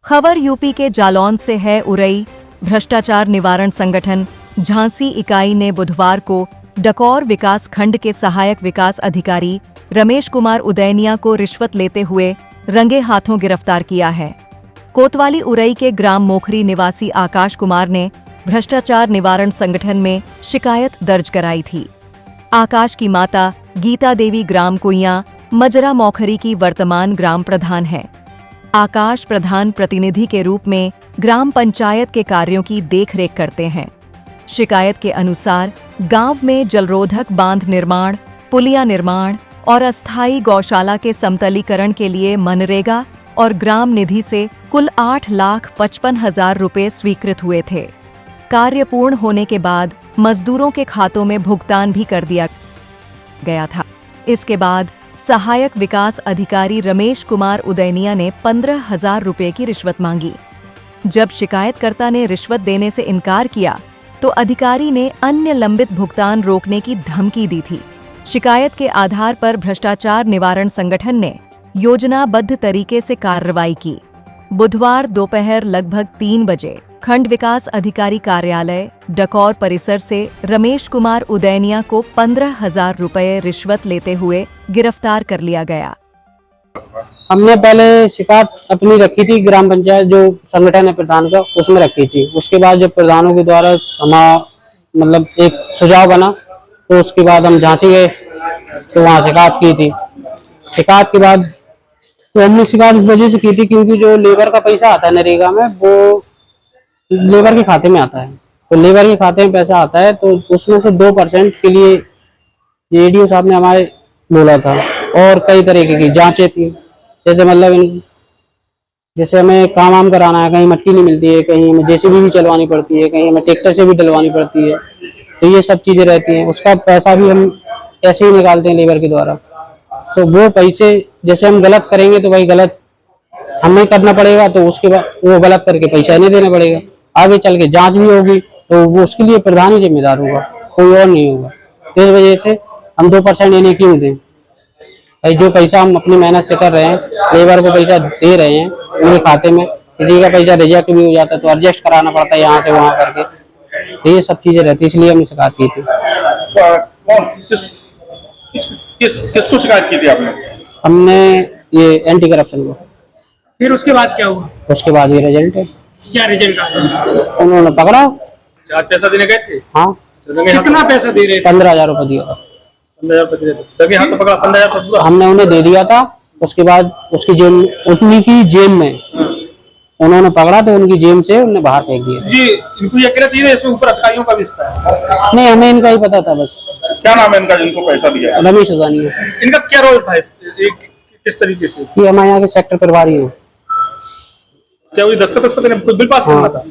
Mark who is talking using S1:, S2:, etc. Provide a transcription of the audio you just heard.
S1: खबर यूपी के जालौन से है। उरई भ्रष्टाचार निवारण संगठन झांसी इकाई ने बुधवार को डकौर विकास खंड के सहायक विकास अधिकारी रमेश कुमार उदैनिया को रिश्वत लेते हुए रंगे हाथों गिरफ्तार किया है। कोतवाली उरई के ग्राम मोखरी निवासी आकाश कुमार ने भ्रष्टाचार निवारण संगठन में शिकायत दर्ज कराई थी। आकाश की माता गीता देवी ग्राम कुइयां मजरा मोखरी की वर्तमान ग्राम प्रधान है। आकाश प्रधान प्रतिनिधि के रूप में ग्राम पंचायत के कार्यों की देखरेख करते हैं। शिकायत के अनुसार गांव में जलरोधक बांध निर्माण, पुलिया निर्माण और अस्थायी गौशाला के समतलीकरण के लिए मनरेगा और ग्राम निधि से कुल 8,55,000 रुपए स्वीकृत हुए थे। कार्य पूर्ण होने के बाद मजदूरों के खातों में भुगतान भी कर दिया गया था। इसके बाद सहायक विकास अधिकारी रमेश कुमार उदैनिया ने 15,000 रुपए की रिश्वत मांगी। जब शिकायतकर्ता ने रिश्वत देने से इनकार किया तो अधिकारी ने अन्य लंबित भुगतान रोकने की धमकी दी थी। शिकायत के आधार पर भ्रष्टाचार निवारण संगठन ने योजनाबद्ध तरीके से कार्रवाई की। बुधवार दोपहर लगभग 3 बजे खंड विकास अधिकारी कार्यालय डकौर परिसर से रमेश कुमार उदैनिया को 15,000 रुपए रिश्वत लेते हुए गिरफ्तार कर लिया गया।
S2: हमने पहले शिकायत अपनी रखी थी ग्राम पंचायत जो संगठन है प्रधान का, उसमें रखी थी। उसके बाद जब प्रधानों के द्वारा हमारा एक सुझाव बना तो उसके बाद हम झांसी गए तो वहाँ शिकायत की थी। शिकायत के बाद तो हमने शिकायत इस वजह से की थी क्योंकि जो लेबर का पैसा आता है नरेगा में वो लेबर के खाते में आता है। तो लेबर के खाते में पैसा आता है तो उसमें से 2% के लिए एडीओ साहब ने हमारे बोला था और कई तरीके की जांचें थी। जैसे हमें काम कराना है, कहीं मट्टी नहीं मिलती है, कहीं हमें जेसीबी भी चलवानी पड़ती है, कहीं हमें ट्रैक्टर से भी डलवानी पड़ती है, तो ये सब चीजें रहती हैं। उसका पैसा भी हम ऐसे ही निकालते हैं लेबर के द्वारा। तो वो पैसे जैसे हम गलत करेंगे तो भाई गलत हमें करना पड़ेगा, तो उसके बाद वो गलत करके पैसा नहीं देना पड़ेगा। आगे चल के जांच भी होगी तो वो उसके लिए प्रधान ही जिम्मेदार होगा, कोई और नहीं होगा। तो इस वजह से हम 2% इन्हें क्यों दें? भाई जो पैसा हम अपनी मेहनत से कर रहे हैं, लेबर को पैसा दे रहे हैं उनके खाते में, किसी का पैसा रिजेक्ट भी हो जाता है तो एडजस्ट कराना पड़ता है यहाँ से वहाँ करके। तो ये सब चीजें रहती है, इसलिए हमने शिकायत की थी।
S3: किसको शिकायत की थी आपने?
S2: हमने ये एंटी करप्शन को।
S3: फिर उसके बाद क्या हुआ?
S2: उसके बाद ये रिजल्ट है।
S3: क्या रिजल्ट आया?
S2: उन्होंने पकड़ा।
S3: आज पैसा देने गए थे?
S2: हाँ।
S3: कितना पैसा दे रहे थे?
S2: 15,000 रुपए दिया था।
S3: 15,000 रुपए दिए थे तभी हाथ तो पकड़ा। 15,000 रुपए पूरा
S2: हमने उन्हें दे दिया था। उसके बाद उसकी जेब में उन्होंने पकड़ा तो उनकी जेब से उन्हें बाहर फेंक दिया
S3: जी। इनको ये कहना चाहिए इसमें ऊपर अधिकारियों का भी हिस्सा है?
S2: नहीं, हमें इनका ही पता था बस।
S3: क्या नाम है इनका जिनको पैसा दिया?
S2: रमेश उदैनिया।
S3: इनका क्या रोल था किस तरीके से?
S2: ये हमारे यहाँ के सेक्टर प्रभारी है।
S3: क्या वही दस्तखत बिल पास करना था?